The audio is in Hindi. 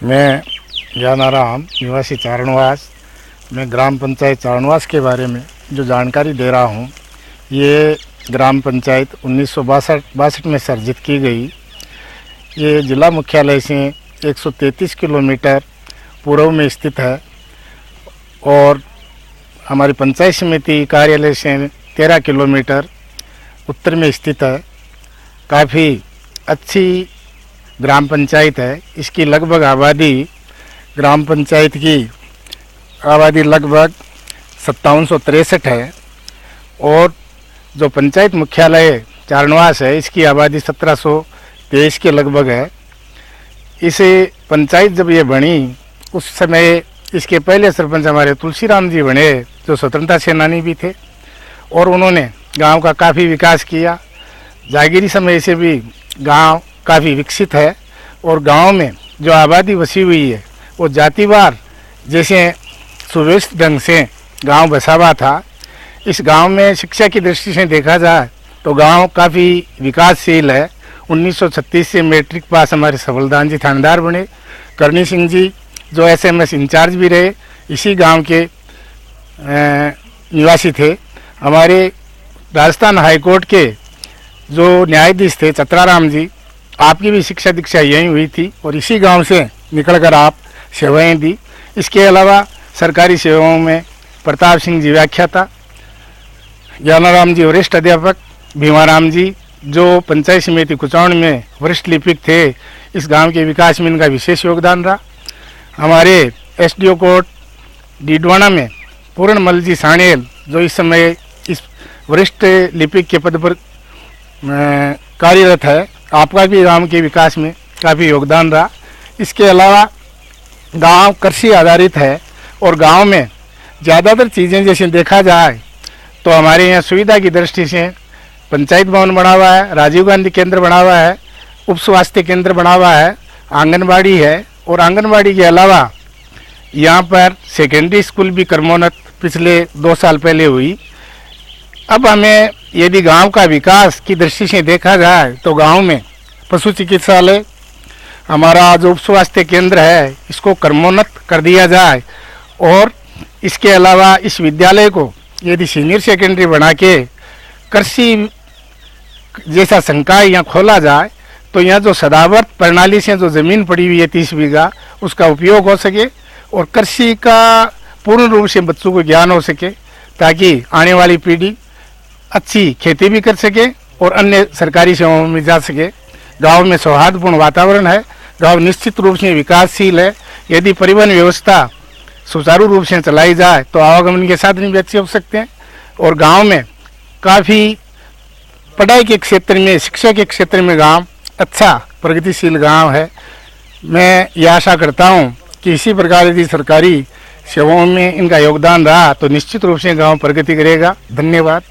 मैं ज्ञानाराम निवासी चारणवास। मैं ग्राम पंचायत चारणवास के बारे में जो जानकारी दे रहा हूँ, ये ग्राम पंचायत 1962 में सर्जित की गई। ये जिला मुख्यालय से 133 किलोमीटर पूर्व में स्थित है और हमारी पंचायत समिति कार्यालय से 13 किलोमीटर उत्तर में स्थित है। काफ़ी अच्छी ग्राम पंचायत है। इसकी लगभग आबादी, ग्राम पंचायत की आबादी लगभग 5763 है और जो पंचायत मुख्यालय चारणवास है, इसकी आबादी 1723 के लगभग है। इसे पंचायत जब ये बनी उस समय इसके पहले सरपंच हमारे तुलसीराम जी बने, जो स्वतंत्रता सेनानी भी थे और उन्होंने गांव का काफ़ी विकास किया। जागीरी समय से भी गांव काफ़ी विकसित है और गांव में जो आबादी बसी हुई है वो जातिवार जैसे सुव्यवस्थित ढंग से गांव बसा हुआ था। इस गांव में शिक्षा की दृष्टि से देखा जाए तो गांव काफ़ी विकासशील है। 1936 से मैट्रिक पास हमारे सबलदान जी थानेदार बने। करनी सिंह जी जो SMS इंचार्ज भी रहे, इसी गांव के निवासी थे। हमारे राजस्थान हाईकोर्ट के जो न्यायाधीश थे चतराराम जी, आपकी भी शिक्षा दीक्षा यहीं हुई थी और इसी गांव से निकलकर आप सेवाएं दी। इसके अलावा सरकारी सेवाओं में प्रताप सिंह जी व्याख्याता, ज्ञानाराम जी वरिष्ठ अध्यापक, भीमाराम जी जो पंचायत समिति कुचावण में वरिष्ठ लिपिक थे, इस गांव के विकास में इनका विशेष योगदान रहा। हमारे SDO कोर्ट डीडवाना में पूर्णमल जी साणेल जो इस समय इस वरिष्ठ लिपिक के पद पर कार्यरत है, आपका भी गांव के विकास में काफ़ी योगदान रहा। इसके अलावा गांव कृषि आधारित है और गांव में ज़्यादातर चीज़ें जैसे देखा जाए तो हमारे यहाँ सुविधा की दृष्टि से पंचायत भवन बना हुआ है, राजीव गांधी केंद्र बना हुआ है, उप स्वास्थ्य केंद्र बना हुआ है, आंगनबाड़ी है और आंगनबाड़ी के अलावा यहाँ पर सेकेंडरी स्कूल भी क्रमोन्नत पिछले 2 साल पहले हुई। अब हमें यदि गांव का विकास की दृष्टि से देखा जाए तो गांव में पशु चिकित्सालय, हमारा जो उप स्वास्थ्य केंद्र है, इसको क्रमोन्नत कर दिया जाए और इसके अलावा इस विद्यालय को यदि सीनियर सेकेंडरी बना के कृषि जैसा संकाय यहाँ खोला जाए तो यहाँ जो सदावर्त प्रणाली से जो ज़मीन पड़ी हुई है 30 बीघा, उसका उपयोग हो सके और कृषि का पूर्ण रूप से बच्चों को ज्ञान हो सके, ताकि आने वाली पीढ़ी अच्छी खेती भी कर सके और अन्य सरकारी सेवाओं में जा सके। गांव में सौहार्दपूर्ण वातावरण है, गांव निश्चित रूप से विकासशील है। यदि परिवहन व्यवस्था सुचारू रूप से चलाई जाए तो आवागमन के साधन भी अच्छे हो सकते हैं और गांव में काफ़ी पढ़ाई के क्षेत्र में, शिक्षा के क्षेत्र में गांव अच्छा प्रगतिशील गांव है। मैं ये आशा करता हूं कि इसी प्रकार यदि सरकारी सेवाओं में इनका योगदान रहा तो निश्चित रूप से गांव प्रगति करेगा। धन्यवाद।